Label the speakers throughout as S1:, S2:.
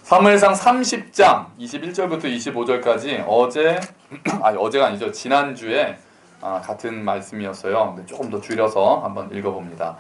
S1: 사무엘상 30장 21절부터 25절까지 어제가 아니죠. 지난주에 같은 말씀이었어요. 근데 조금 더 줄여서 한번 읽어봅니다.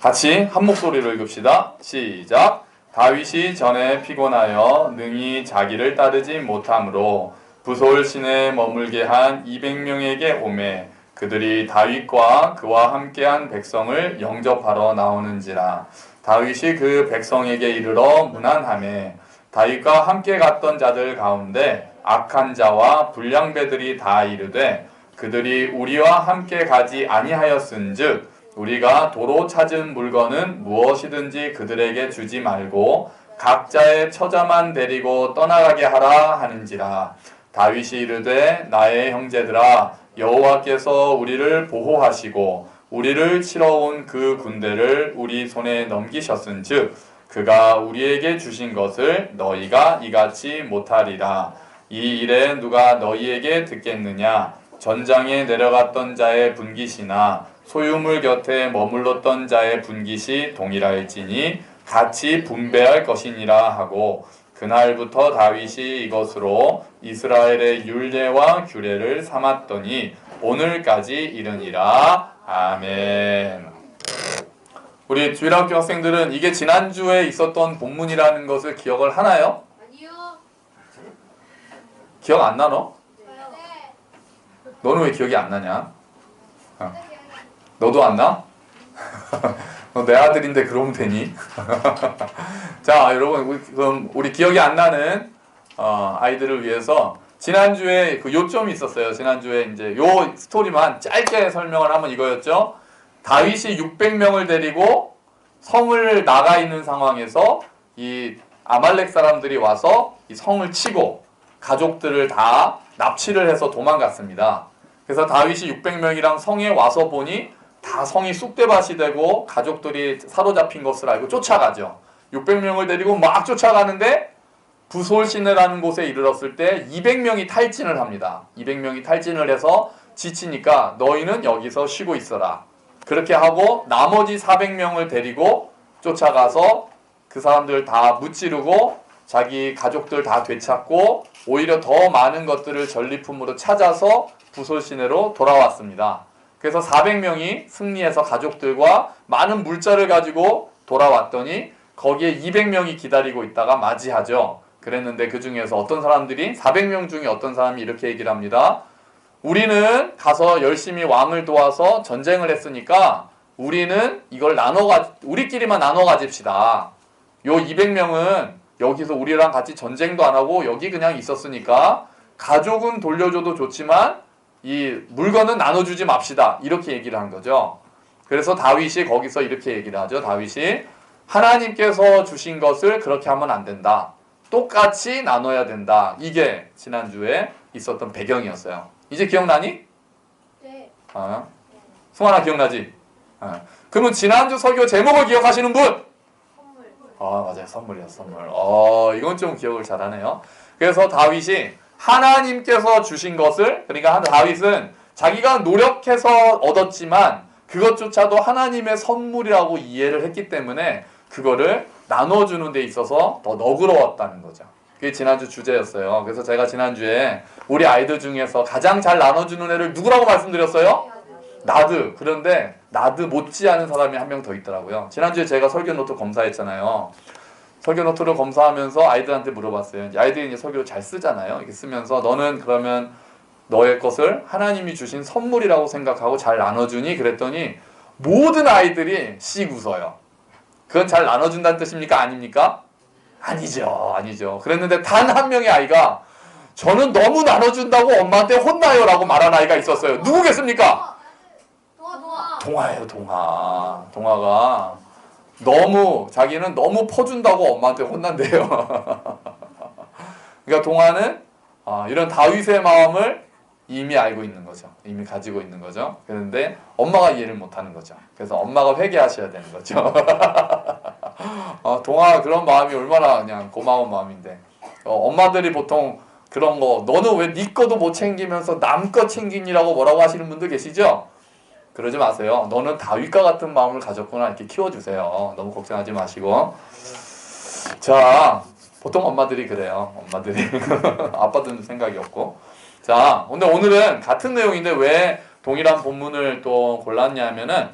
S1: 같이 한 목소리로 읽읍시다. 시작. 다윗이 전에 피곤하여 능히 자기를 따르지 못하므로 부솔 시내에 머물게 한 200명에게 오매 그들이 다윗과 그와 함께한 백성을 영접하러 나오는지라. 다윗이 그 백성에게 이르러 문안하매 다윗과 함께 갔던 자들 가운데 악한 자와 불량배들이 다 이르되 그들이 우리와 함께 가지 아니하였은즉 우리가 도로 찾은 물건은 무엇이든지 그들에게 주지 말고 각자의 처자만 데리고 떠나가게 하라 하는지라. 다윗이 이르되 나의 형제들아 여호와께서 우리를 보호하시고 우리를 치러 온 그 군대를 우리 손에 넘기셨은즉 그가 우리에게 주신 것을 너희가 이같이 못하리라. 이 일에 누가 너희에게 듣겠느냐? 전장에 내려갔던 자의 분깃이나 소유물 곁에 머물렀던 자의 분깃이 동일할지니 같이 분배할 것이니라 하고 그날부터 다윗이 이것으로 이스라엘의 율례와 규례를 삼았더니 오늘까지 이르니라. 아멘. 우리 주일학교 학생들은 이게 지난주에 있었던 본문이라는 것을 기억을 하나요?
S2: 아니요.
S1: 기억 안 나너?
S2: 네.
S1: 너는 왜 기억이 안 나냐? 너도 안 나? 너 내 아들인데 그러면 되니? 자, 여러분, 그럼 우리 기억이 안 나는 아이들을 위해서 지난주에 그 요점이 있었어요. 지난주에 이제 요 스토리만 짧게 설명을 하면 이거였죠. 다윗이 600명을 데리고 성을 나가 있는 상황에서 이 아말렉 사람들이 와서 이 성을 치고 가족들을 다 납치를 해서 도망갔습니다. 그래서 다윗이 600명이랑 성에 와서 보니 다 성이 쑥대밭이 되고 가족들이 사로잡힌 것을 알고 쫓아가죠. 600명을 데리고 막 쫓아가는데 부솔 시내라는 곳에 이르렀을 때 200명이 탈진을 합니다. 200명이 탈진을 해서 지치니까 너희는 여기서 쉬고 있어라. 그렇게 하고 나머지 400명을 데리고 쫓아가서 그 사람들 다 무찌르고 자기 가족들 다 되찾고 오히려 더 많은 것들을 전리품으로 찾아서 부솔 시내로 돌아왔습니다. 그래서 400명이 승리해서 가족들과 많은 물자를 가지고 돌아왔더니 거기에 200명이 기다리고 있다가 맞이하죠. 그랬는데 그 중에서 어떤 사람들이 400명 중에 어떤 사람이 이렇게 얘기를 합니다. 우리는 가서 열심히 왕을 도와서 전쟁을 했으니까 우리는 이걸 우리끼리만 나눠 가집시다. 요 200명은 여기서 우리랑 같이 전쟁도 안 하고 여기 그냥 있었으니까 가족은 돌려줘도 좋지만 이 물건은 나눠주지 맙시다. 이렇게 얘기를 한 거죠. 그래서 다윗이 거기서 이렇게 얘기를 하죠. 다윗이 하나님께서 주신 것을 그렇게 하면 안 된다. 똑같이 나눠야 된다. 이게 지난주에 있었던 배경이었어요. 이제 기억나니?
S2: 네.
S1: 승환아 기억나지? 그러면 지난주 설교 제목을 기억하시는 분?
S2: 선물.
S1: 맞아요. 선물이야, 선물. 이건 좀 기억을 잘하네요. 그래서 다윗이 하나님께서 주신 것을, 그러니까 다윗은 자기가 노력해서 얻었지만 그것조차도 하나님의 선물이라고 이해를 했기 때문에 그거를 나눠주는 데 있어서 더 너그러웠다는 거죠. 그게 지난주 주제였어요. 그래서 제가 지난주에 우리 아이들 중에서 가장 잘 나눠주는 애를 누구라고 말씀드렸어요? 나드. 그런데 나드 못지않은 사람이 한 명 더 있더라고요. 지난주에 제가 설교 노트 검사했잖아요. 설교 노트를 검사하면서 아이들한테 물어봤어요. 아이들이 이제 설교를 잘 쓰잖아요. 이렇게 쓰면서 너는 그러면 너의 것을 하나님이 주신 선물이라고 생각하고 잘 나눠주니? 그랬더니 모든 아이들이 씩 웃어요. 그건 잘 나눠준다는 뜻입니까? 아닙니까? 아니죠. 그랬는데 단 한 명의 아이가 저는 너무 나눠준다고 엄마한테 혼나요 라고 말한 아이가 있었어요. 누구겠습니까? 동아예요. 동아가 자기는 너무 퍼준다고 엄마한테 혼난대요. 그러니까 동아는 이런 다윗의 마음을 이미 알고 있는 거죠. 이미 가지고 있는 거죠. 그런데 엄마가 이해를 못하는 거죠. 그래서 엄마가 회개하셔야 되는 거죠. 동아가 그런 마음이 얼마나 그냥 고마운 마음인데 엄마들이 보통 그런 거 너는 왜 네 거도 못 챙기면서 남 거 챙기니라고 뭐라고 하시는 분들 계시죠? 그러지 마세요. 너는 다윗과 같은 마음을 가졌구나 이렇게 키워주세요. 너무 걱정하지 마시고. 자, 보통 엄마들이 그래요. 엄마들이 아빠들은 생각이 없고. 자, 근데 오늘은 같은 내용인데 왜 동일한 본문을 또 골랐냐면은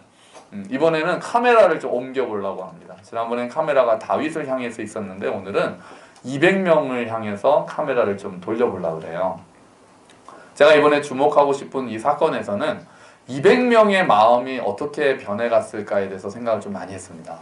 S1: 이번에는 카메라를 좀 옮겨 보려고 합니다. 지난번엔 카메라가 다윗을 향해서 있었는데 오늘은 200명을 향해서 카메라를 좀 돌려보려고 그래요. 제가 이번에 주목하고 싶은 이 사건에서는 200명의 마음이 어떻게 변해갔을까에 대해서 생각을 좀 많이 했습니다.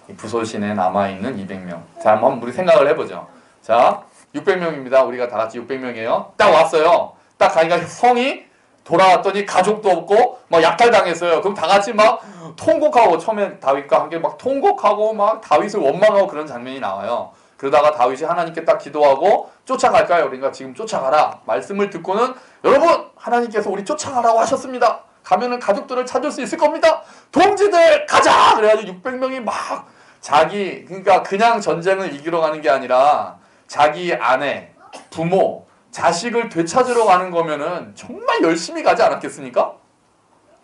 S1: 이 부솔신에 남아있는 200명. 자, 한번 우리 생각을 해보죠. 자, 600명입니다. 우리가 다 같이 600명이에요. 딱 왔어요. 딱 가니까 성이 돌아왔더니 가족도 없고 막 약탈당했어요. 그럼 다 같이 막 통곡하고 처음에 다윗과 함께 막 통곡하고 막 다윗을 원망하고 그런 장면이 나와요. 그러다가 다윗이 하나님께 딱 기도하고 쫓아갈까요? 그러니까 지금 쫓아가라. 말씀을 듣고는 여러분 하나님께서 우리 쫓아가라고 하셨습니다. 가면은 가족들을 찾을 수 있을 겁니다. 동지들 가자! 그래가지고 600명이 막 자기 그러니까 그냥 전쟁을 이기러 가는 게 아니라 자기 아내, 부모, 자식을 되찾으러 가는 거면은 정말 열심히 가지 않았겠습니까?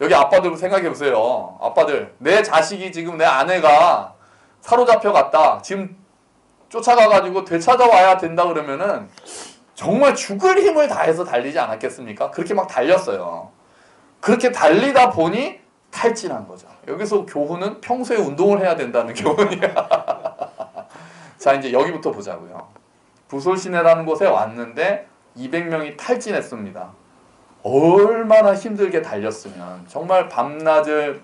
S1: 여기 아빠들 생각해 보세요. 아빠들 내 자식이 지금 내 아내가 사로잡혀 갔다. 지금 쫓아가가지고 되찾아와야 된다 그러면은 정말 죽을 힘을 다해서 달리지 않았겠습니까? 그렇게 막 달렸어요. 그렇게 달리다 보니 탈진한 거죠. 여기서 교훈은 평소에 운동을 해야 된다는 교훈이야. 자, 이제 여기부터 보자고요. 부솔시내라는 곳에 왔는데 200명이 탈진했습니다. 얼마나 힘들게 달렸으면 정말 밤낮을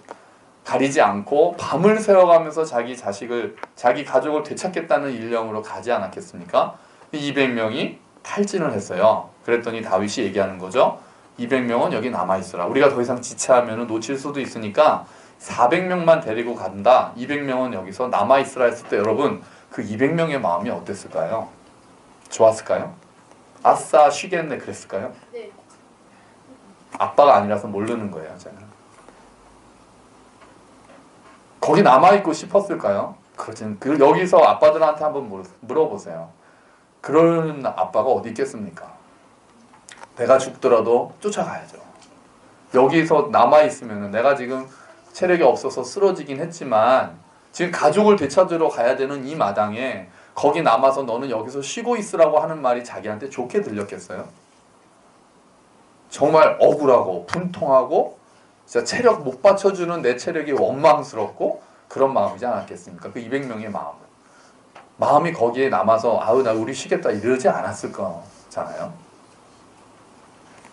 S1: 가리지 않고 밤을 새워가면서 자기 자식을 자기 가족을 되찾겠다는 일념으로 가지 않았겠습니까? 200명이 탈진을 했어요. 그랬더니 다윗이 얘기하는 거죠. 200명은 여기 남아있어라. 우리가 더 이상 지체하면 놓칠 수도 있으니까 400명만 데리고 간다. 200명은 여기서 남아있으라 했을 때 여러분 그 200명의 마음이 어땠을까요? 좋았을까요? 아싸 쉬겠네 그랬을까요?
S2: 네.
S1: 아빠가 아니라서 모르는 거예요. 저는. 거기 남아있고 싶었을까요? 그렇진. 여기서 아빠들한테 한번 물어보세요. 그런 아빠가 어디 있겠습니까? 내가 죽더라도 쫓아가야죠. 여기서 남아있으면 내가 지금 체력이 없어서 쓰러지긴 했지만 지금 가족을 되찾으러 가야 되는 이 마당에 거기 남아서 너는 여기서 쉬고 있으라고 하는 말이 자기한테 좋게 들렸겠어요? 정말 억울하고 분통하고 진짜 체력 못 받쳐주는 내 체력이 원망스럽고 그런 마음이지 않았겠습니까? 그 200명의 마음이 거기에 남아서 아우 나 우리 쉬겠다 이러지 않았을 거잖아요.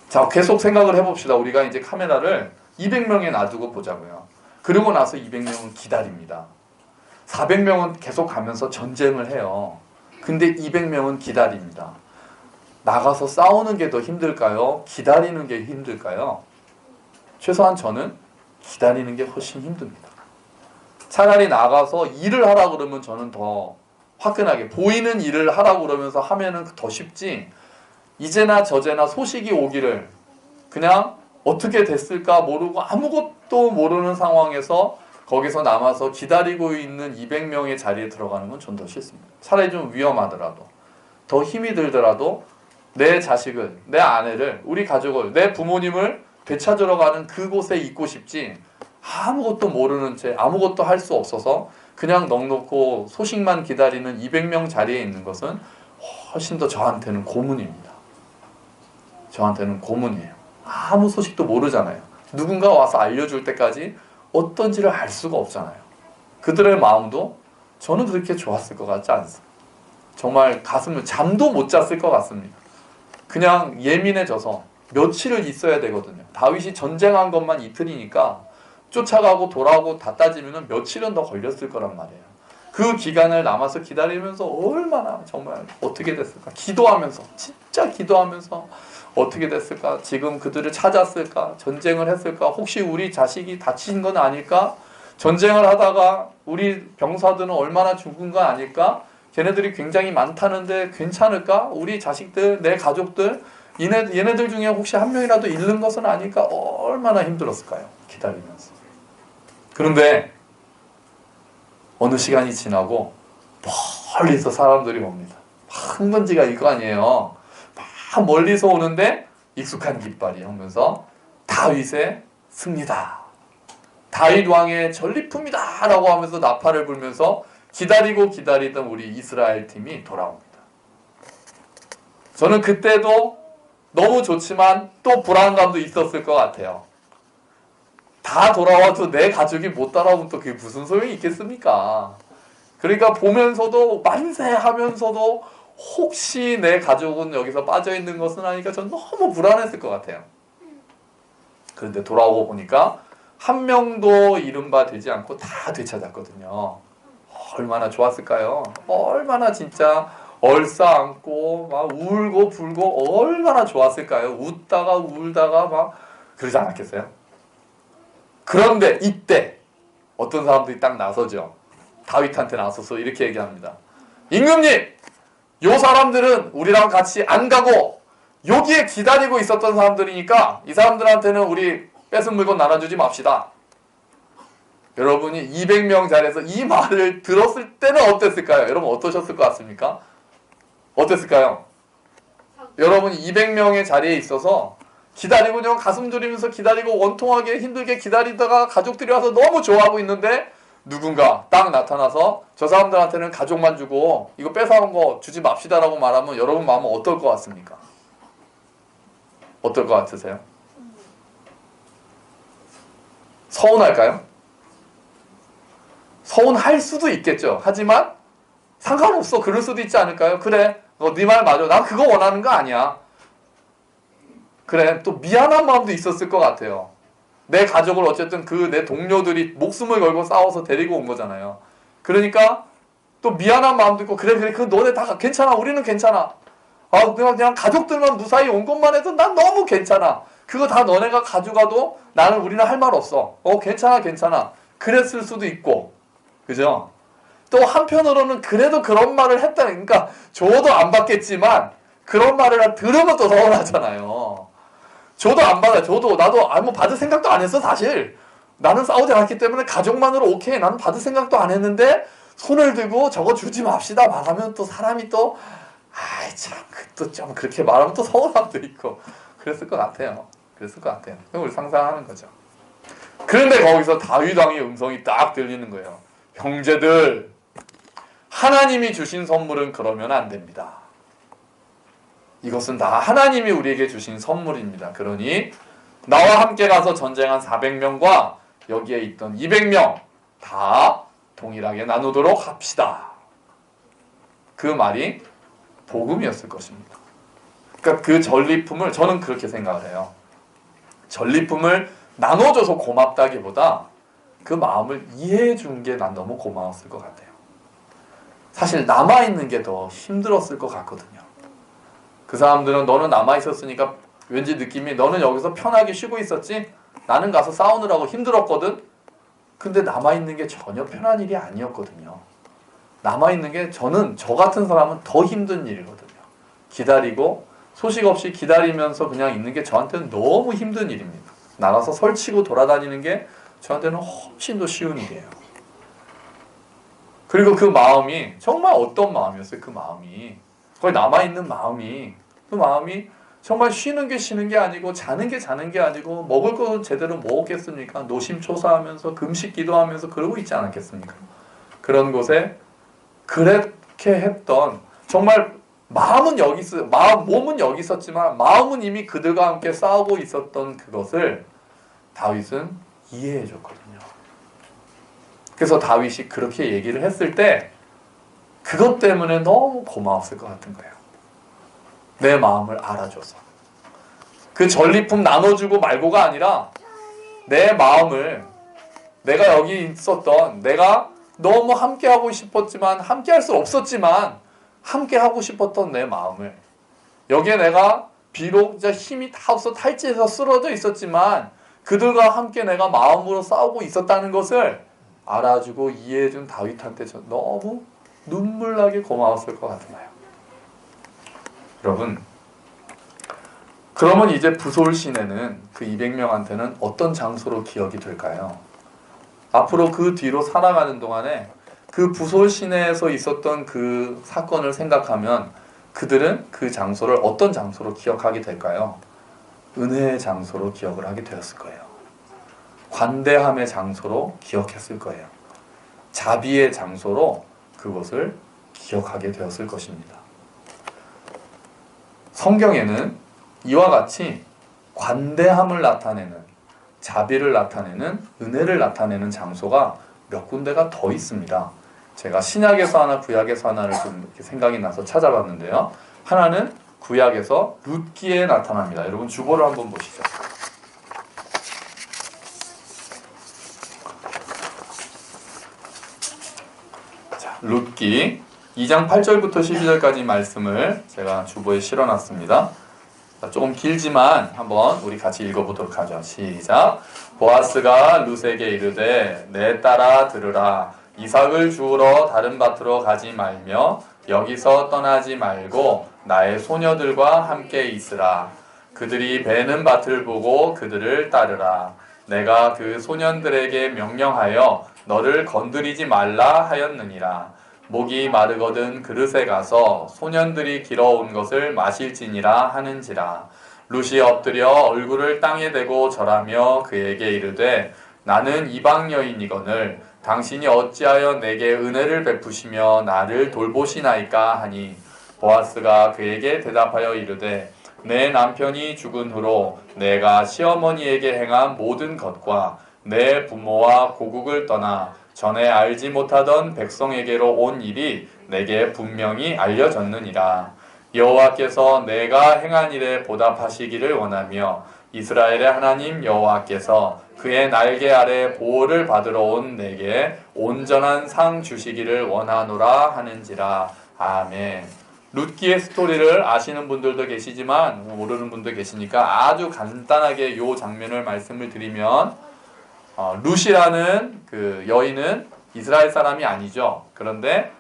S1: 자, 계속 생각을 해봅시다. 우리가 이제 카메라를 200명에 놔두고 보자고요. 그러고 나서 200명은 기다립니다. 400명은 계속 가면서 전쟁을 해요. 근데 200명은 기다립니다. 나가서 싸우는 게 더 힘들까요? 기다리는 게 힘들까요? 최소한 저는 기다리는 게 훨씬 힘듭니다. 차라리 나가서 일을 하라고 그러면 저는 더 화끈하게 보이는 일을 하라고 그러면서 하면은 더 쉽지 이제나 저제나 소식이 오기를 그냥 어떻게 됐을까 모르고 아무것도 모르는 상황에서 거기서 남아서 기다리고 있는 200명의 자리에 들어가는 건 전 더 싫습니다. 차라리 좀 위험하더라도 더 힘이 들더라도 내 자식을, 내 아내를, 우리 가족을, 내 부모님을 되찾으러 가는 그곳에 있고 싶지 아무것도 모르는 채 아무것도 할 수 없어서 그냥 넉넉고 소식만 기다리는 200명 자리에 있는 것은 훨씬 더 저한테는 고문입니다. 저한테는 고문이에요. 아무 소식도 모르잖아요. 누군가 와서 알려줄 때까지 어떤지를 알 수가 없잖아요. 그들의 마음도 저는 그렇게 좋았을 것 같지 않습니다. 정말 가슴을 잠도 못 잤을 것 같습니다. 그냥 예민해져서 며칠을 있어야 되거든요. 다윗이 전쟁한 것만 이틀이니까 쫓아가고 돌아오고 다 따지면 며칠은 더 걸렸을 거란 말이에요. 그 기간을 남아서 기다리면서 얼마나 정말 어떻게 됐을까? 기도하면서 진짜 기도하면서 어떻게 됐을까? 지금 그들을 찾았을까? 전쟁을 했을까? 혹시 우리 자식이 다친 건 아닐까? 전쟁을 하다가 우리 병사들은 얼마나 죽은 건 아닐까? 걔네들이 굉장히 많다는데 괜찮을까? 우리 자식들, 내 가족들 얘네들 중에 혹시 한 명이라도 잃는 것은 아닐까? 얼마나 힘들었을까요? 기다리면서. 그런데 어느 시간이 지나고 멀리서 사람들이 옵니다. 황건지가 이거 아니에요. 막 멀리서 오는데 익숙한 깃발이 오면서 다윗의 승리다. 다윗 왕의 전리품이다 라고 하면서 나팔을 불면서 기다리고 기다리던 우리 이스라엘 팀이 돌아옵니다. 저는 그때도 너무 좋지만 또 불안감도 있었을 것 같아요. 다 돌아와도 내 가족이 못 따라오면 또 그게 무슨 소용이 있겠습니까? 그러니까 보면서도 만세하면서도 혹시 내 가족은 여기서 빠져있는 것은 아니까 전 너무 불안했을 것 같아요. 그런데 돌아오고 보니까 한 명도 이른바 되지 않고 다 되찾았거든요. 얼마나 좋았을까요? 얼마나 진짜 얼싸안고 막 울고 불고 얼마나 좋았을까요? 웃다가 울다가 막 그러지 않았겠어요? 그런데 이때 어떤 사람들이 딱 나서죠. 다윗한테 나서서 이렇게 얘기합니다. 임금님! 요 사람들은 우리랑 같이 안 가고 여기에 기다리고 있었던 사람들이니까 이 사람들한테는 우리 뺏은 물건 나눠주지 맙시다. 여러분이 200명 자리에서 이 말을 들었을 때는 어땠을까요? 여러분 어떠셨을 것 같습니까? 어땠을까요? 여러분이 200명의 자리에 있어서 기다리고 그냥 가슴 졸이면서 기다리고 원통하게 힘들게 기다리다가 가족들이 와서 너무 좋아하고 있는데 누군가 딱 나타나서 저 사람들한테는 가족만 주고 이거 뺏어온 거 주지 맙시다라고 말하면 여러분 마음은 어떨 것 같습니까? 어떨 것 같으세요? 서운할까요? 서운할 수도 있겠죠. 하지만 상관없어. 그럴 수도 있지 않을까요? 그래, 네 말 맞아. 난 그거 원하는 거 아니야. 그래, 또 미안한 마음도 있었을 것 같아요. 내 가족을 어쨌든 그 내 동료들이 목숨을 걸고 싸워서 데리고 온 거잖아요. 그러니까 또 미안한 마음도 있고 그래 그 너네 다 괜찮아. 우리는 괜찮아. 그냥 가족들만 무사히 온 것만 해도 난 너무 괜찮아. 그거 다 너네가 가져가도 우리는 할 말 없어. 괜찮아. 그랬을 수도 있고, 그죠? 또 한편으로는 그래도 그런 말을 했다. 그러니까 줘도 안 받겠지만 그런 말을 들으면 또 서운하잖아요. 줘도 안 받아. 나도 뭐 받을 생각도 안 했어 사실. 나는 싸우지 않았기 때문에 가족만으로 오케이. 나는 받을 생각도 안 했는데 손을 들고 저거 주지 맙시다 말하면 또 사람이 또 또 좀 그렇게 말하면 또 서운함도 있고 그랬을 것 같아요. 우리 상상하는 거죠. 그런데 거기서 다윗 왕의 음성이 딱 들리는 거예요. 형제들, 하나님이 주신 선물은 그러면 안 됩니다. 이것은 다 하나님이 우리에게 주신 선물입니다. 그러니 나와 함께 가서 전쟁한 400명과 여기에 있던 200명 다 동일하게 나누도록 합시다. 그 말이 복음이었을 것입니다. 그러니까 그 전리품을 저는 그렇게 생각을 해요. 전리품을 나눠줘서 고맙다기보다 그 마음을 이해해 준 게 난 너무 고마웠을 것 같아요. 사실 남아있는 게 더 힘들었을 것 같거든요. 그 사람들은 너는 남아있었으니까 왠지 느낌이 너는 여기서 편하게 쉬고 있었지? 나는 가서 싸우느라고 힘들었거든? 근데 남아있는 게 전혀 편한 일이 아니었거든요. 남아있는 게 저 같은 사람은 더 힘든 일이거든요. 기다리고 소식 없이 기다리면서 그냥 있는 게 저한테는 너무 힘든 일입니다. 나가서 설치고 돌아다니는 게 저한테는 훨씬 더 쉬운 일이에요. 그리고 그 마음이 정말 어떤 마음이었어요? 그 마음이 거기 남아있는 마음이 그 마음이 정말 쉬는 게 아니고 자는 게 아니고 먹을 거 제대로 먹었겠습니까? 노심초사하면서 금식 기도하면서 그러고 있지 않았겠습니까? 그런 곳에 그렇게 했던 정말 몸은 여기 있었지만 마음은 이미 그들과 함께 싸우고 있었던 그것을 다윗은 이해해 줬거든요. 그래서 다윗이 그렇게 얘기를 했을 때 그것 때문에 너무 고마웠을 것 같은 거예요. 내 마음을 알아줘서. 그 전리품 나눠주고 말고가 아니라 내 마음을 내가 여기 있었던 내가 너무 함께하고 싶었지만 함께할 수 없었지만 함께하고 싶었던 내 마음을 여기에 내가 비록 진짜 힘이 다 없어 탈지에서 쓰러져 있었지만 그들과 함께 내가 마음으로 싸우고 있었다는 것을 알아주고 이해해준 다윗한테 저 너무 눈물나게 고마웠을 것 같아요. 여러분, 그러면 이제 부솔 시내는 그 200명한테는 어떤 장소로 기억이 될까요? 앞으로 그 뒤로 살아가는 동안에 그 부솔 시내에서 있었던 그 사건을 생각하면 그들은 그 장소를 어떤 장소로 기억하게 될까요? 은혜의 장소로 기억을 하게 되었을 거예요. 관대함의 장소로 기억했을 거예요. 자비의 장소로 그것을 기억하게 되었을 것입니다. 성경에는 이와 같이 관대함을 나타내는, 자비를 나타내는, 은혜를 나타내는 장소가 몇 군데가 더 있습니다. 제가 신약에서 하나, 구약에서 하나를 좀 이렇게 생각이 나서 찾아봤는데요. 하나는 구약에서 룻기에 나타납니다. 여러분 주보를 한번 보시죠. 자, 룻기 2장 8절부터 12절까지 말씀을 제가 주보에 실어놨습니다. 조금 길지만 한번 우리 같이 읽어보도록 하죠. 시작. 보아스가 룻에게 이르되 내 딸아 들으라. 이삭을 주우러 다른 밭으로 가지 말며 여기서 떠나지 말고 나의 소녀들과 함께 있으라. 그들이 베는 밭을 보고 그들을 따르라. 내가 그 소년들에게 명령하여 너를 건드리지 말라 하였느니라. 목이 마르거든 그릇에 가서 소년들이 길어온 것을 마실지니라 하는지라. 룻이 엎드려 얼굴을 땅에 대고 절하며 그에게 이르되 나는 이방 여인이거늘 당신이 어찌하여 내게 은혜를 베푸시며 나를 돌보시나이까 하니 보아스가 그에게 대답하여 이르되 내 남편이 죽은 후로 내가 시어머니에게 행한 모든 것과 내 부모와 고국을 떠나 전에 알지 못하던 백성에게로 온 일이 내게 분명히 알려졌느니라. 여호와께서 내가 행한 일에 보답하시기를 원하며 이스라엘의 하나님 여호와께서 그의 날개 아래 보호를 받으러 온 내게 온전한 상 주시기를 원하노라 하는지라. 아멘. 룻기의 스토리를 아시는 분들도 계시지만 모르는 분도 계시니까 아주 간단하게 이 장면을 말씀을 드리면 룻이라는 그 여인은 이스라엘 사람이 아니죠. 그런데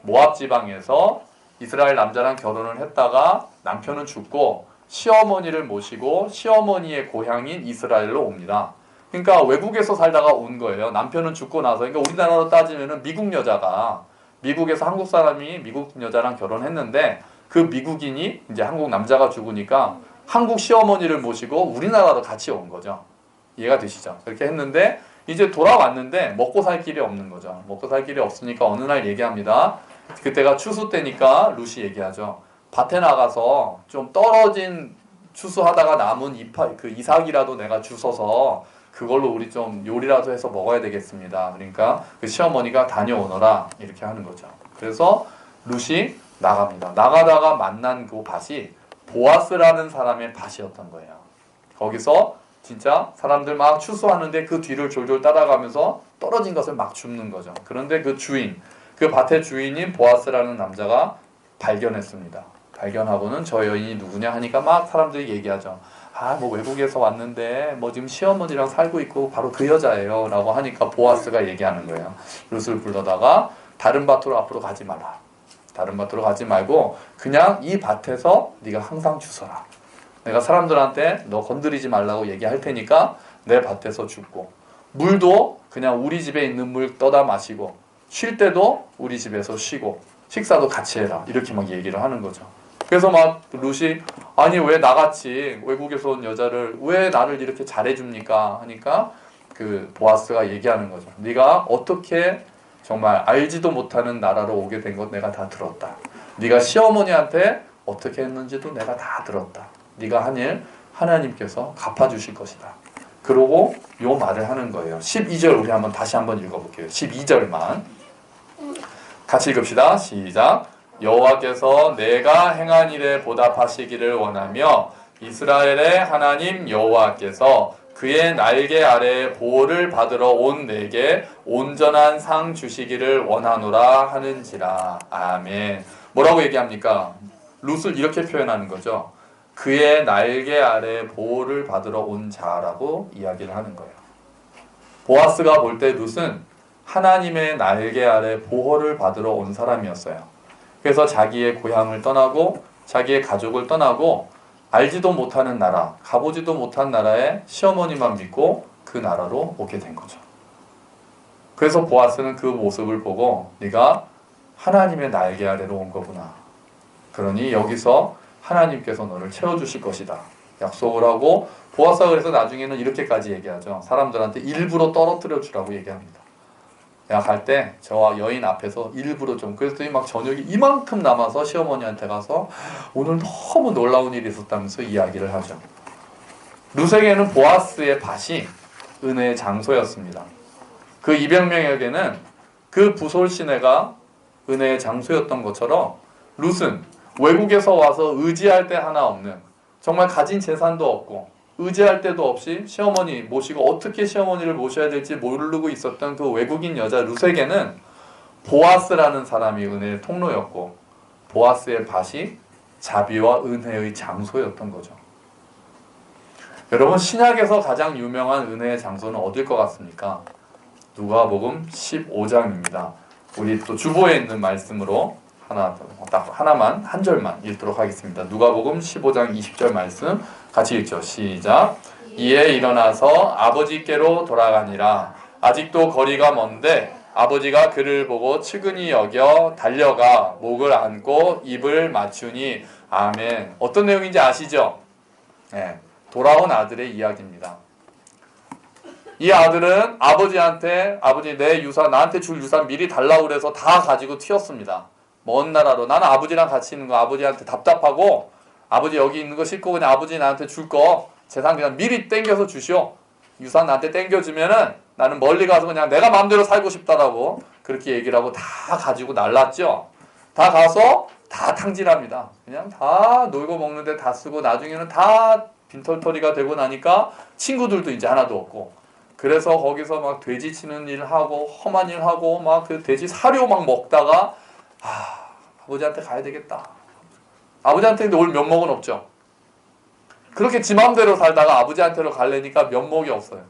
S1: 모압 지방에서 이스라엘 남자랑 결혼을 했다가 남편은 죽고 시어머니를 모시고 시어머니의 고향인 이스라엘로 옵니다. 그러니까 외국에서 살다가 온 거예요. 남편은 죽고 나서. 그러니까 우리나라로 따지면은 미국 여자가 미국에서 한국 사람이 미국 여자랑 결혼했는데 그 미국인이 이제 한국 남자가 죽으니까 한국 시어머니를 모시고 우리나라로 같이 온 거죠. 이해가 되시죠? 그렇게 했는데 이제 돌아왔는데 먹고 살 길이 없는 거죠. 먹고 살 길이 없으니까 어느 날 얘기합니다. 그때가 추수 때니까 룻이 얘기하죠. 밭에 나가서 좀 떨어진 추수하다가 남은 이삭이라도 내가 주워서 그걸로 우리 좀 요리라도 해서 먹어야 되겠습니다. 그러니까 그 시어머니가 다녀오너라 이렇게 하는 거죠. 그래서 룻이 나갑니다. 나가다가 만난 그 밭이 보아스라는 사람의 밭이었던 거예요. 거기서 진짜 사람들 막 추수하는데 그 뒤를 졸졸 따라가면서 떨어진 것을 막 줍는 거죠. 그런데 그 주인, 그 밭의 주인인 보아스라는 남자가 발견했습니다. 발견하고는 저 여인이 누구냐 하니까 막 사람들이 얘기하죠. 뭐 외국에서 왔는데 뭐 지금 시어머니랑 살고 있고 바로 그 여자예요 라고 하니까 보아스가 얘기하는 거예요. 룻을 불러다가 다른 밭으로 앞으로 가지 마라. 다른 밭으로 가지 말고 그냥 이 밭에서 네가 항상 주서라. 내가 사람들한테 너 건드리지 말라고 얘기할 테니까 내 밭에서 죽고 물도 그냥 우리 집에 있는 물 떠다 마시고 쉴 때도 우리 집에서 쉬고 식사도 같이 해라. 이렇게 막 얘기를 하는 거죠. 그래서 막 룻이 아니 왜 나같이 외국에서 온 여자를 왜 나를 이렇게 잘해줍니까 하니까 그 보아스가 얘기하는 거죠. 네가 어떻게 정말 알지도 못하는 나라로 오게 된 것 내가 다 들었다. 네가 시어머니한테 어떻게 했는지도 내가 다 들었다. 네가 한 일 하나님께서 갚아주실 것이다. 그러고 요 말을 하는 거예요. 12절 우리 다시 한번 읽어볼게요. 12절만 같이 읽읍시다. 시작. 여호와께서 내가 행한 일에 보답하시기를 원하며 이스라엘의 하나님 여호와께서 그의 날개 아래 보호를 받으러 온 내게 온전한 상 주시기를 원하노라 하는지라. 아멘. 뭐라고 얘기합니까? 룻을 이렇게 표현하는 거죠. 그의 날개 아래 보호를 받으러 온 자라고 이야기를 하는 거예요. 보아스가 볼 때 룻은 하나님의 날개 아래 보호를 받으러 온 사람이었어요. 그래서 자기의 고향을 떠나고 자기의 가족을 떠나고 알지도 못하는 나라, 가보지도 못한 나라에 시어머니만 믿고 그 나라로 오게 된 거죠. 그래서 보아스는 그 모습을 보고 네가 하나님의 날개 아래로 온 거구나. 그러니 여기서 하나님께서 너를 채워주실 것이다. 약속을 하고 보아스가 그래서 나중에는 이렇게까지 얘기하죠. 사람들한테 일부러 떨어뜨려 주라고 얘기합니다. 내가 갈 때 저 여인 앞에서 일부러 좀 그랬더니 막 저녁이 이만큼 남아서 시어머니한테 가서 오늘 너무 놀라운 일이 있었다면서 이야기를 하죠. 룻에게는 보아스의 밭이 은혜의 장소였습니다. 그 200명에게는 그 부솔 시내가 은혜의 장소였던 것처럼 룻은 외국에서 와서 의지할 데 하나 없는, 정말 가진 재산도 없고 의지할 데도 없이 시어머니 모시고 어떻게 시어머니를 모셔야 될지 모르고 있었던 그 외국인 여자 룻에게는 보아스라는 사람이 은혜의 통로였고 보아스의 밭이 자비와 은혜의 장소였던 거죠. 여러분, 신약에서 가장 유명한 은혜의 장소는 어딜 것 같습니까? 누가복음 15장입니다. 우리 또 주보에 있는 말씀으로 하나만 한 절만 읽도록 하겠습니다. 누가복음 15장 20절 말씀 같이 읽죠. 시작. 이에 일어나서 아버지께로 돌아가니라. 아직도 거리가 먼데 아버지가 그를 보고 측은히 여겨 달려가 목을 안고 입을 맞추니 아멘. 어떤 내용인지 아시죠? 네, 돌아온 아들의 이야기입니다. 이 아들은 아버지한테 아버지 내 유산 나한테 줄 유산 미리 달라고 그래서 다 가지고 튀었습니다. 먼 나라로. 나는 아버지랑 같이 있는 거 아버지한테 답답하고 아버지 여기 있는 거 싣고 그냥 아버지 나한테 줄 거 재산 그냥 미리 땡겨서 주시오. 유산 나한테 땡겨주면은 나는 멀리 가서 그냥 내가 마음대로 살고 싶다라고 그렇게 얘기를 하고 다 가지고 날랐죠. 다 가서 다 탕진합니다. 그냥 다 놀고 먹는데 다 쓰고 나중에는 다 빈털터리가 되고 나니까 친구들도 이제 하나도 없고 그래서 거기서 막 돼지 치는 일 하고 험한 일 하고 막 그 돼지 사료 막 먹다가 아버지한테 가야 되겠다. 아버지한테 올 면목은 없죠. 그렇게 지 맘대로 살다가 아버지한테로 가려니까 면목이 없어요.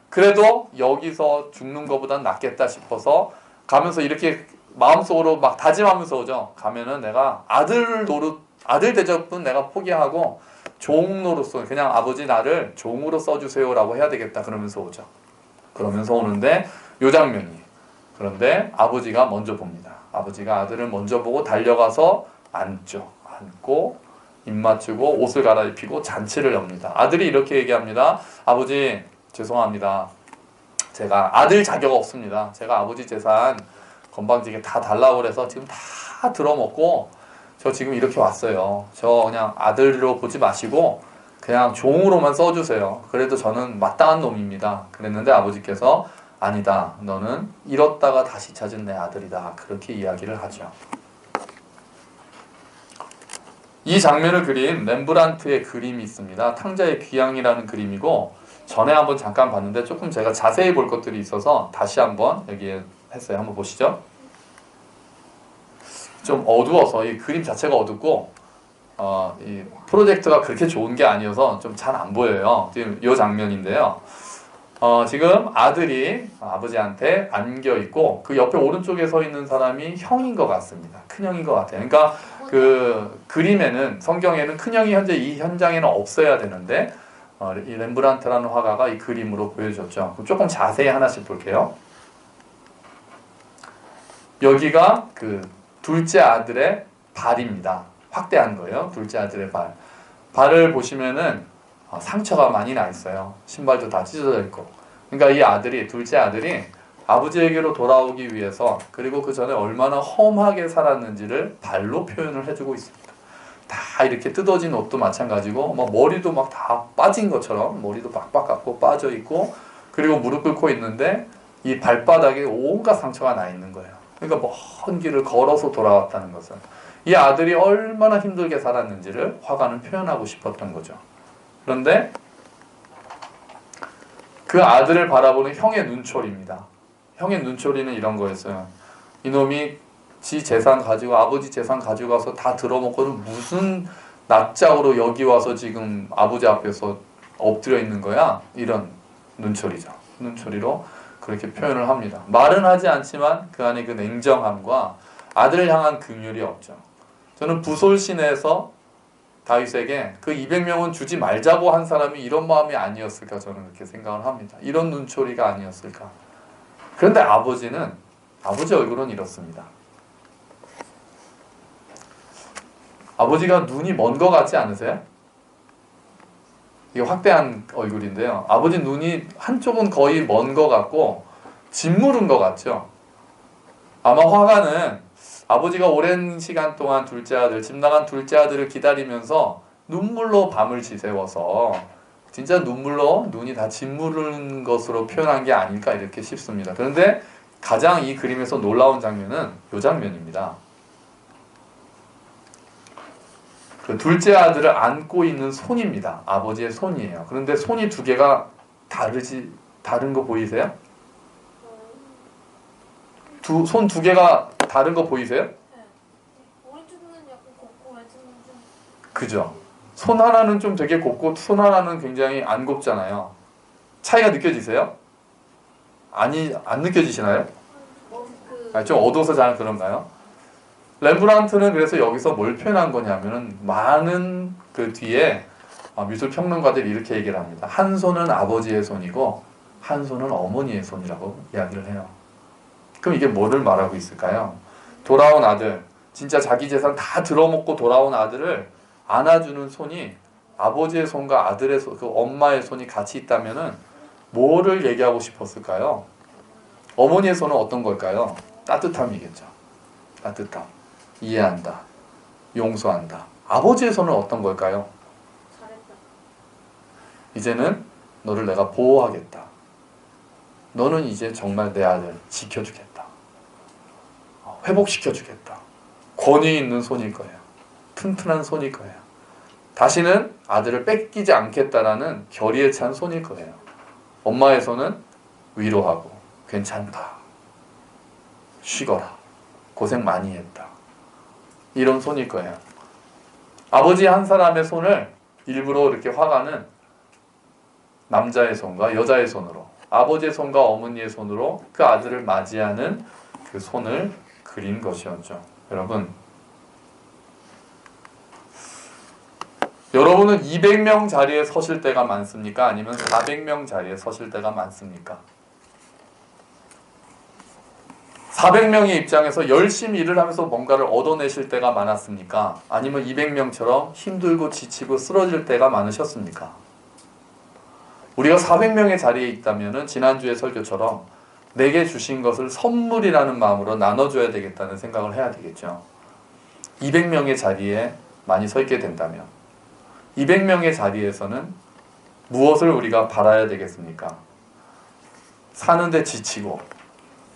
S1: 그래도 여기서 죽는 것보단 낫겠다 싶어서 가면서 이렇게 마음속으로 막 다짐하면서 오죠. 가면은 내가 아들 대접은 내가 포기하고 종로로서 그냥 아버지 나를 종으로 써주세요라고 해야 되겠다 그러면서 오죠. 그러면서 오는데 요 장면이. 그런데 아버지가 먼저 봅니다. 아버지가 아들을 먼저 보고 달려가서 안죠. 안고 입 맞추고 옷을 갈아입히고 잔치를 엽니다. 아들이 이렇게 얘기합니다. 아버지 죄송합니다. 제가 아들 자격 없습니다. 제가 아버지 재산 건방지게 다 달라고 그래서 지금 다 들어먹고 저 지금 이렇게 왔어요. 저 그냥 아들로 보지 마시고 그냥 종으로만 써주세요. 그래도 저는 마땅한 놈입니다. 그랬는데 아버지께서 아니다. 너는 잃었다가 다시 찾은 내 아들이다. 그렇게 이야기를 하죠. 이 장면을 그린 렘브란트의 그림이 있습니다. 탕자의 귀향이라는 그림이고 전에 한번 잠깐 봤는데 조금 제가 자세히 볼 것들이 있어서 다시 한번 여기에 했어요. 한번 보시죠. 좀 어두워서 이 그림 자체가 어둡고 이 프로젝트가 그렇게 좋은 게 아니어서 좀 잘 안 보여요. 지금 이 장면인데요. 지금 아들이 아버지한테 안겨 있고 그 옆에 오른쪽에 서 있는 사람이 형인 것 같습니다. 큰 형인 것 같아요. 그러니까 그 그림에는 성경에는 큰 형이 현재 이 현장에는 없어야 되는데 이 렘브란트라는 화가가 이 그림으로 보여줬죠. 조금 자세히 하나씩 볼게요. 여기가 그 둘째 아들의 발입니다. 확대한 거예요. 둘째 아들의 발. 발을 보시면은 상처가 많이 나 있어요. 신발도 다 찢어져 있고. 그러니까 이 아들이 둘째 아들이 아버지에게로 돌아오기 위해서 그리고 그 전에 얼마나 험하게 살았는지를 발로 표현을 해주고 있습니다. 다 이렇게 뜯어진 옷도 마찬가지고 막 머리도 막 다 빠진 것처럼 머리도 빡빡 깎고 빠져 있고 그리고 무릎 꿇고 있는데 이 발바닥에 온갖 상처가 나 있는 거예요. 그러니까 먼 길을 걸어서 돌아왔다는 것은 이 아들이 얼마나 힘들게 살았는지를 화가는 표현하고 싶었던 거죠. 그런데 그 아들을 바라보는 형의 눈초리입니다. 형의 눈초리는 이런 거였어요. 이놈이 지 재산 가지고 아버지 재산 가지고 가서 다 들어먹고는 무슨 낯짝으로 여기 와서 지금 아버지 앞에서 엎드려 있는 거야? 이런 눈초리죠. 눈초리로 그렇게 표현을 합니다. 말은 하지 않지만 그 안에 그 냉정함과 아들을 향한 긍휼이 없죠. 저는 부솔 시내에서 다윗에게 그 200명은 주지 말자고 한 사람이 이런 마음이 아니었을까 저는 그렇게 생각을 합니다. 이런 눈초리가 아니었을까. 그런데 아버지 얼굴은 이렇습니다. 아버지가 눈이 먼 것 같지 않으세요? 이게 확대한 얼굴인데요. 아버지 눈이 한쪽은 거의 먼 것 같고 짓무른 것 같죠. 아마 화가는 아버지가 오랜 시간 동안 둘째 아들, 집 나간 둘째 아들을 기다리면서 눈물로 밤을 지새워서 진짜 눈물로 눈이 다 짓무른 것으로 표현한 게 아닐까 이렇게 싶습니다. 그런데 가장 이 그림에서 놀라운 장면은 이 장면입니다. 그 둘째 아들을 안고 있는 손입니다. 아버지의 손이에요. 그런데 손이 두 개가 다른 거 보이세요? 손 두 개가 다른 거 보이세요?
S2: 오른쪽은 약간 곱고 왼쪽은 좀
S1: 그죠? 손 하나는 좀 되게 곱고 손 하나는 굉장히 안 곱잖아요. 차이가 느껴지세요? 아니, 안 느껴지시나요? 좀 어두워서 잘 그런가요? 렘브란트는 그래서 여기서 뭘 표현한 거냐면은 많은 그 뒤에 미술 평론가들이 이렇게 얘기를 합니다. 한 손은 아버지의 손이고 한 손은 어머니의 손이라고 이야기를 해요. 그럼 이게 뭐를 말하고 있을까요? 돌아온 아들, 진짜 자기 재산 다 들어먹고 돌아온 아들을 안아주는 손이 아버지의 손과 아들의 손, 그 엄마의 손이 같이 있다면은 뭐를 얘기하고 싶었을까요? 어머니의 손은 어떤 걸까요? 따뜻함이겠죠. 따뜻함, 이해한다, 용서한다. 아버지의 손은 어떤 걸까요?
S2: 잘했다.
S1: 이제는 너를 내가 보호하겠다. 너는 이제 정말 내 아들 지켜주겠다. 회복시켜주겠다. 권위 있는 손일 거예요. 튼튼한 손일 거예요. 다시는 아들을 뺏기지 않겠다라는 결의에 찬 손일 거예요. 엄마의 손은 위로하고 괜찮다. 쉬거라. 고생 많이 했다. 이런 손일 거예요. 아버지 한 사람의 손을 일부러 이렇게 화가는 남자의 손과 여자의 손으로, 아버지의 손과 어머니의 손으로 그 아들을 맞이하는 그 손을 그린 것이었죠. 여러분은 200명 자리에 서실 때가 많습니까? 아니면 400명 자리에 서실 때가 많습니까? 400명의 입장에서 열심히 일을 하면서 뭔가를 얻어내실 때가 많았습니까? 아니면 200명처럼 힘들고 지치고 쓰러질 때가 많으셨습니까? 우리가 400명의 자리에 있다면 지난주의 설교처럼 내게 주신 것을 선물이라는 마음으로 나눠줘야 되겠다는 생각을 해야 되겠죠. 200명의 자리에 많이 서 있게 된다면 200명의 자리에서는 무엇을 우리가 바라야 되겠습니까? 사는데 지치고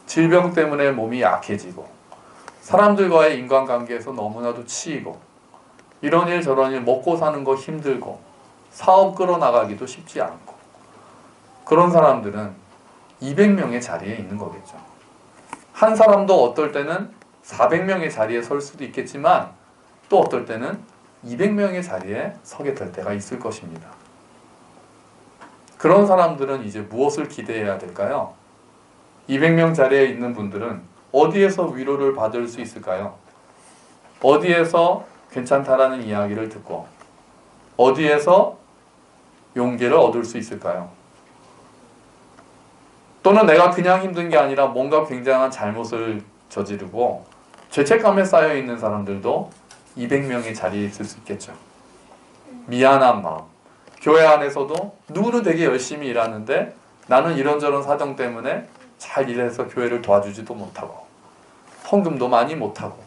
S1: 질병 때문에 몸이 약해지고 사람들과의 인간관계에서 너무나도 치이고 이런 일 저런 일 먹고 사는 거 힘들고 사업 끌어나가기도 쉽지 않고 그런 사람들은 200명의 자리에 있는 거겠죠. 한 사람도 어떨 때는 400명의 자리에 설 수도 있겠지만 또 어떨 때는 200명의 자리에 서게 될 때가 있을 것입니다. 그런 사람들은 이제 무엇을 기대해야 될까요? 200명 자리에 있는 분들은 어디에서 위로를 받을 수 있을까요? 어디에서 괜찮다라는 이야기를 듣고 어디에서 용기를 얻을 수 있을까요? 또는 내가 그냥 힘든 게 아니라 뭔가 굉장한 잘못을 저지르고 죄책감에 쌓여있는 사람들도 200명의 자리에 있을 수 있겠죠. 미안한 마음. 교회 안에서도 누구는 되게 열심히 일하는데 나는 이런저런 사정 때문에 잘 일해서 교회를 도와주지도 못하고 헌금도 많이 못하고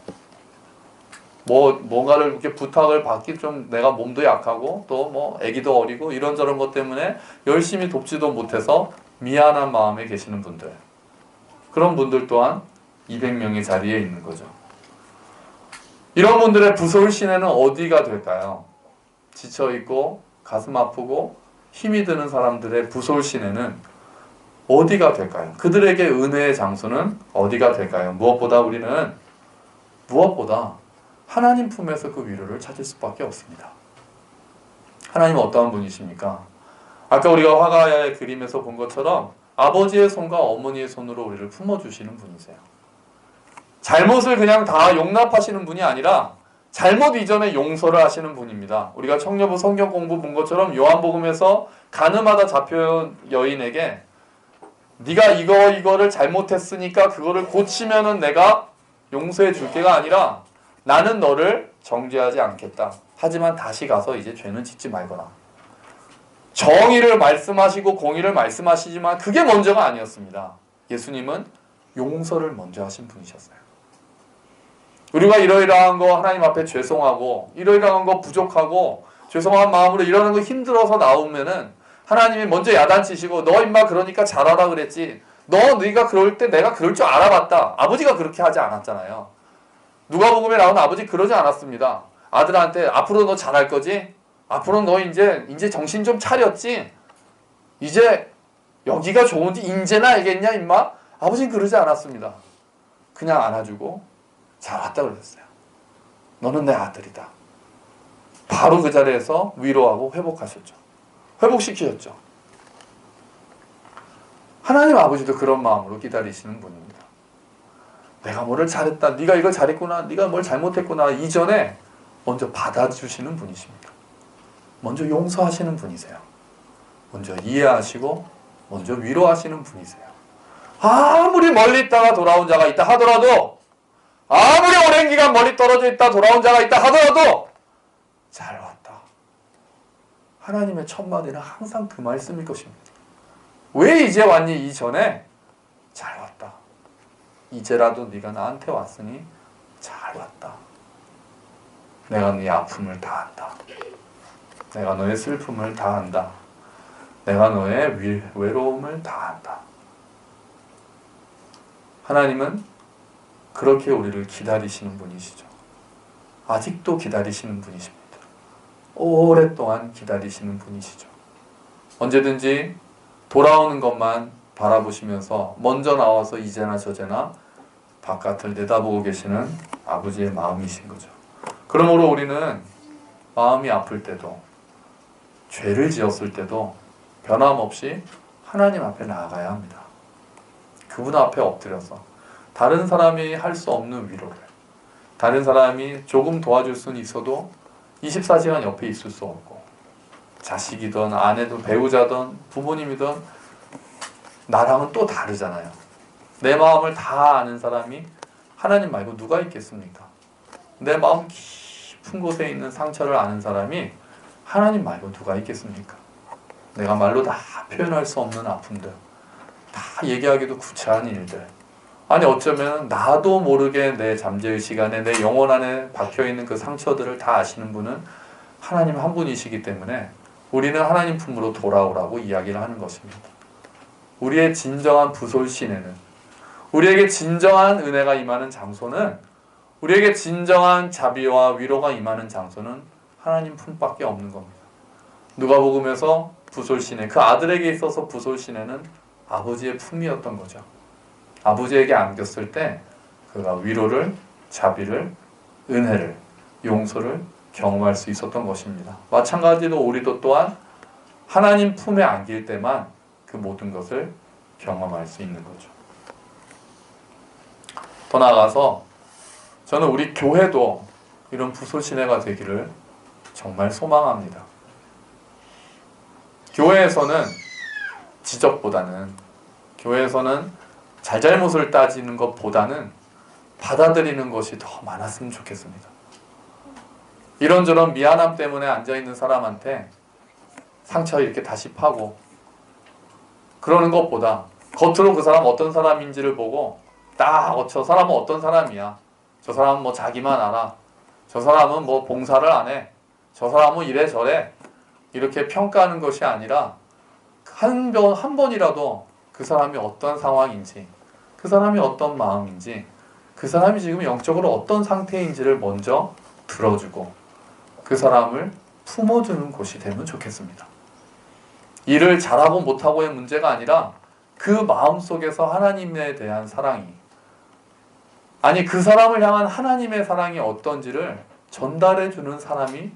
S1: 뭔가를 이렇게 부탁을 받기 좀 내가 몸도 약하고 또 아기도 어리고 이런저런 것 때문에 열심히 돕지도 못해서 미안한 마음에 계시는 분들, 그런 분들 또한 200명의 자리에 있는 거죠. 이런 분들의 부서울 시내는 어디가 될까요? 지쳐있고 가슴 아프고 힘이 드는 사람들의 부서울 시내는 어디가 될까요? 그들에게 은혜의 장소는 어디가 될까요? 무엇보다 하나님 품에서 그 위로를 찾을 수밖에 없습니다. 하나님은 어떠한 분이십니까? 아까 우리가 화가의 그림에서 본 것처럼 아버지의 손과 어머니의 손으로 우리를 품어주시는 분이세요. 잘못을 그냥 다 용납하시는 분이 아니라 잘못 이전에 용서를 하시는 분입니다. 우리가 청년부 성경 공부 본 것처럼 요한복음에서 가늠하다 잡혀온 여인에게 네가 이거를 잘못했으니까 그거를 고치면은 내가 용서해 줄게가 아니라 나는 너를 정죄하지 않겠다. 하지만 다시 가서 이제 죄는 짓지 말거라. 정의를 말씀하시고 공의를 말씀하시지만 그게 먼저가 아니었습니다. 예수님은 용서를 먼저 하신 분이셨어요. 우리가 이러이러한 거 하나님 앞에 죄송하고 이러이러한 거 부족하고 죄송한 마음으로 이러는 거 힘들어서 나오면은 하나님이 먼저 야단치시고 너 임마 그러니까 잘하라 그랬지. 네가 그럴 때 내가 그럴 줄 알아봤다. 아버지가 그렇게 하지 않았잖아요. 누가복음에 나온 아버지 그러지 않았습니다. 아들한테 앞으로 너 잘할 거지? 앞으로 너 이제 정신 좀 차렸지? 이제 여기가 좋은지 인제나 알겠냐 임마? 아버지는 그러지 않았습니다. 그냥 안아주고 잘 왔다 그랬어요. 너는 내 아들이다. 바로 그 자리에서 위로하고 회복하셨죠. 회복시키셨죠. 하나님 아버지도 그런 마음으로 기다리시는 분입니다. 내가 뭐를 잘했다. 네가 이걸 잘했구나. 네가 뭘 잘못했구나. 이전에 먼저 받아주시는 분이십니다. 먼저 용서하시는 분이세요. 먼저 이해하시고 먼저 위로하시는 분이세요. 아무리 멀리 있다가 돌아온 자가 있다 하더라도 아무리 오랜 기간 멀리 떨어져 있다 돌아온 자가 있다 하더라도 잘 왔다. 하나님의 첫 마디는 항상 그 말씀일 것입니다. 왜 이제 왔니? 이전에 잘 왔다. 이제라도 네가 나한테 왔으니 잘 왔다. 내가 네 아픔을 다 안다. 내가 너의 슬픔을 다 안다. 내가 너의 외로움을 다 안다. 하나님은 그렇게 우리를 기다리시는 분이시죠. 아직도 기다리시는 분이십니다. 오랫동안 기다리시는 분이시죠. 언제든지 돌아오는 것만 바라보시면서 먼저 나와서 이제나 저제나 바깥을 내다보고 계시는 아버지의 마음이신 거죠. 그러므로 우리는 마음이 아플 때도 죄를 지었을 때도 변함없이 하나님 앞에 나아가야 합니다. 그분 앞에 엎드려서 다른 사람이 할 수 없는 위로를, 다른 사람이 조금 도와줄 수는 있어도 24시간 옆에 있을 수 없고, 자식이든 아내든 배우자든 부모님이든 나랑은 또 다르잖아요. 내 마음을 다 아는 사람이 하나님 말고 누가 있겠습니까? 내 마음 깊은 곳에 있는 상처를 아는 사람이 하나님 말고 누가 있겠습니까? 내가 말로 다 표현할 수 없는 아픔들, 다 얘기하기도 구차한 일들, 아니 어쩌면 나도 모르게 내 잠재의식 안에 내 영혼 안에 박혀있는 그 상처들을 다 아시는 분은 하나님 한 분이시기 때문에 우리는 하나님 품으로 돌아오라고 이야기를 하는 것입니다. 우리의 진정한 부솔신에는, 우리에게 진정한 은혜가 임하는 장소는, 우리에게 진정한 자비와 위로가 임하는 장소는 하나님 품밖에 없는 겁니다. 누가복음에서 부솔신에, 그 아들에게 있어서 부솔신에는 아버지의 품이었던 거죠. 아버지에게 안겼을 때 그가 위로를, 자비를, 은혜를, 용서를 경험할 수 있었던 것입니다. 마찬가지로 우리도 또한 하나님 품에 안길 때만 그 모든 것을 경험할 수 있는 거죠. 더 나아가서 저는 우리 교회도 이런 부솔신혜가 되기를 정말 소망합니다. 교회에서는 지적보다는, 교회에서는 잘잘못을 따지는 것보다는 받아들이는 것이 더 많았으면 좋겠습니다. 이런저런 미안함 때문에 앉아있는 사람한테 상처 이렇게 다시 파고 그러는 것보다 겉으로 그 사람 어떤 사람인지를 보고 딱 저 사람은 어떤 사람이야, 저 사람은 뭐 자기만 알아, 저 사람은 뭐 봉사를 안 해, 저 사람은 이래 저래, 이렇게 평가하는 것이 아니라 한 번이라도 그 사람이 어떤 상황인지, 그 사람이 어떤 마음인지, 그 사람이 지금 영적으로 어떤 상태인지를 먼저 들어주고 그 사람을 품어주는 곳이 되면 좋겠습니다. 일을 잘하고 못하고의 문제가 아니라 그 마음속에서 하나님에 대한 사랑이, 아니 그 사람을 향한 하나님의 사랑이 어떤지를 전달해주는 사람이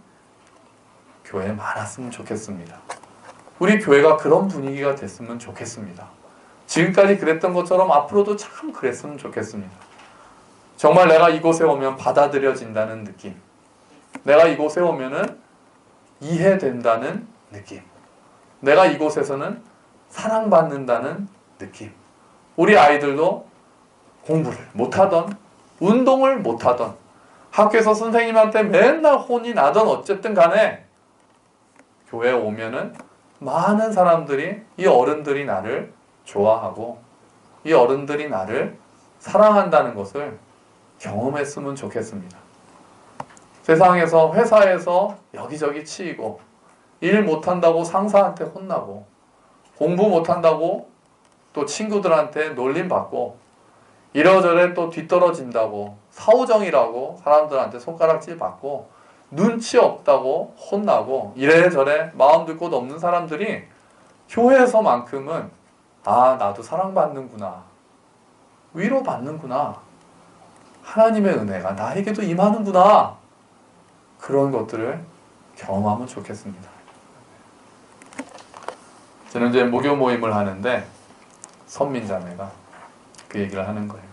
S1: 교회에 많았으면 좋겠습니다. 우리 교회가 그런 분위기가 됐으면 좋겠습니다. 지금까지 그랬던 것처럼 앞으로도 참 그랬으면 좋겠습니다. 정말 내가 이곳에 오면 받아들여진다는 느낌, 내가 이곳에 오면은 이해된다는 느낌, 내가 이곳에서는 사랑받는다는 느낌. 우리 아이들도 공부를 못하던, 운동을 못하던, 학교에서 선생님한테 맨날 혼이 나던 어쨌든 간에 교회에 오면은 많은 사람들이, 이 어른들이 나를 좋아하고 이 어른들이 나를 사랑한다는 것을 경험했으면 좋겠습니다. 세상에서, 회사에서 여기저기 치이고, 일 못한다고 상사한테 혼나고, 공부 못한다고 또 친구들한테 놀림받고, 이러저래 또 뒤떨어진다고, 사오정이라고 사람들한테 손가락질 받고, 눈치 없다고 혼나고, 이래저래 마음도 곳 없는 사람들이 교회에서만큼은 아, 나도 사랑받는구나, 위로받는구나, 하나님의 은혜가 나에게도 임하는구나, 그런 것들을 경험하면 좋겠습니다. 저는 이제 목요 모임을 하는데 선민자매가 그 얘기를 하는 거예요.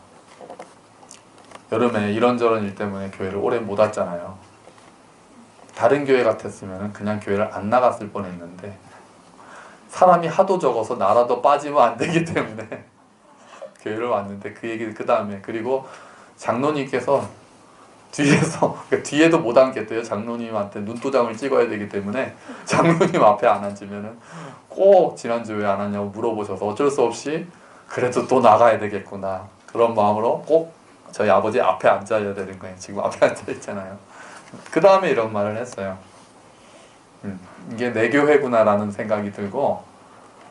S1: 여름에 이런저런 일 때문에 교회를 오래 못 왔잖아요. 다른 교회 같았으면 그냥 교회를 안 나갔을 뻔했는데 사람이 하도 적어서 나라도 빠지면 안 되기 때문에 교회를 왔는데, 그 얘기 그 다음에, 그리고 장로님께서 뒤에서, 뒤에도 못 앉겠대요. 장로님한테 눈도장을 찍어야 되기 때문에 장로님 앞에 안 앉으면은 꼭 지난주 왜 안 왔냐고 물어보셔서 어쩔 수 없이 그래도 또 나가야 되겠구나, 그런 마음으로 꼭 저희 아버지 앞에 앉아야 되는 거예요. 지금 앞에 앉아 있잖아요. 그 다음에 이런 말을 했어요. 이게 내 교회구나라는 생각이 들고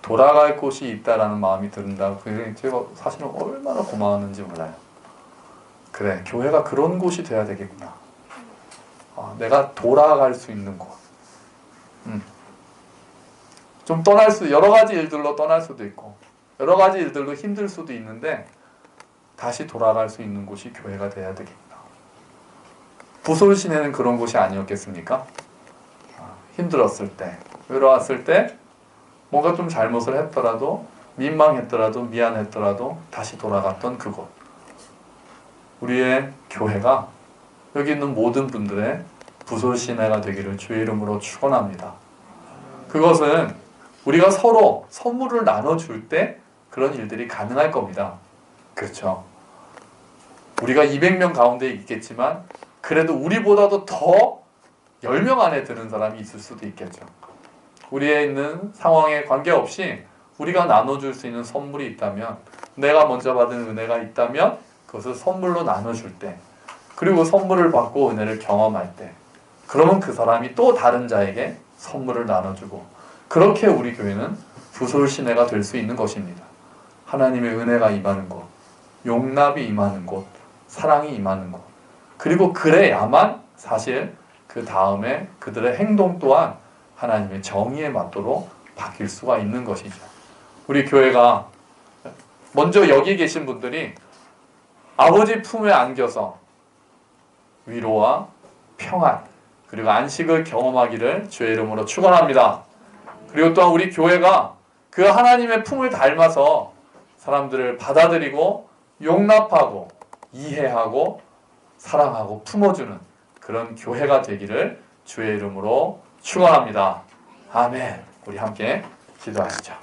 S1: 돌아갈 곳이 있다라는 마음이 든다. 그게 제가 사실은 얼마나 고마웠는지 몰라요. 그래, 교회가 그런 곳이 돼야 되겠구나. 내가 돌아갈 수 있는 곳. 좀 여러 가지 일들로 떠날 수도 있고, 여러 가지 일들로 힘들 수도 있는데, 다시 돌아갈 수 있는 곳이 교회가 돼야 되겠구나. 부솔시내는 그런 곳이 아니었겠습니까? 힘들었을 때, 외로웠을 때, 뭔가 좀 잘못을 했더라도, 민망했더라도, 미안했더라도 다시 돌아갔던 그곳. 우리의 교회가 여기 있는 모든 분들의 부솔시내가 되기를 주의 이름으로 축원합니다. 그것은 우리가 서로 선물을 나눠줄 때 그런 일들이 가능할 겁니다. 그렇죠? 우리가 200명 가운데 있겠지만 그래도 우리보다도 더 10명 안에 드는 사람이 있을 수도 있겠죠. 우리에 있는 상황에 관계없이 우리가 나눠줄 수 있는 선물이 있다면, 내가 먼저 받은 은혜가 있다면 그것을 선물로 나눠줄 때, 그리고 선물을 받고 은혜를 경험할 때, 그러면 그 사람이 또 다른 자에게 선물을 나눠주고, 그렇게 우리 교회는 부솔시내가 될 수 있는 것입니다. 하나님의 은혜가 임하는 곳, 용납이 임하는 곳, 사랑이 임하는 곳, 그리고 그래야만 사실 그 다음에 그들의 행동 또한 하나님의 정의에 맞도록 바뀔 수가 있는 것이죠. 우리 교회가 먼저 여기 계신 분들이 아버지 품에 안겨서 위로와 평안, 그리고 안식을 경험하기를 주의 이름으로 축원합니다. 그리고 또한 우리 교회가 그 하나님의 품을 닮아서 사람들을 받아들이고 용납하고 이해하고 사랑하고 품어주는 그런 교회가 되기를 주의 이름으로 축원합니다. 아멘. 우리 함께 기도하시죠.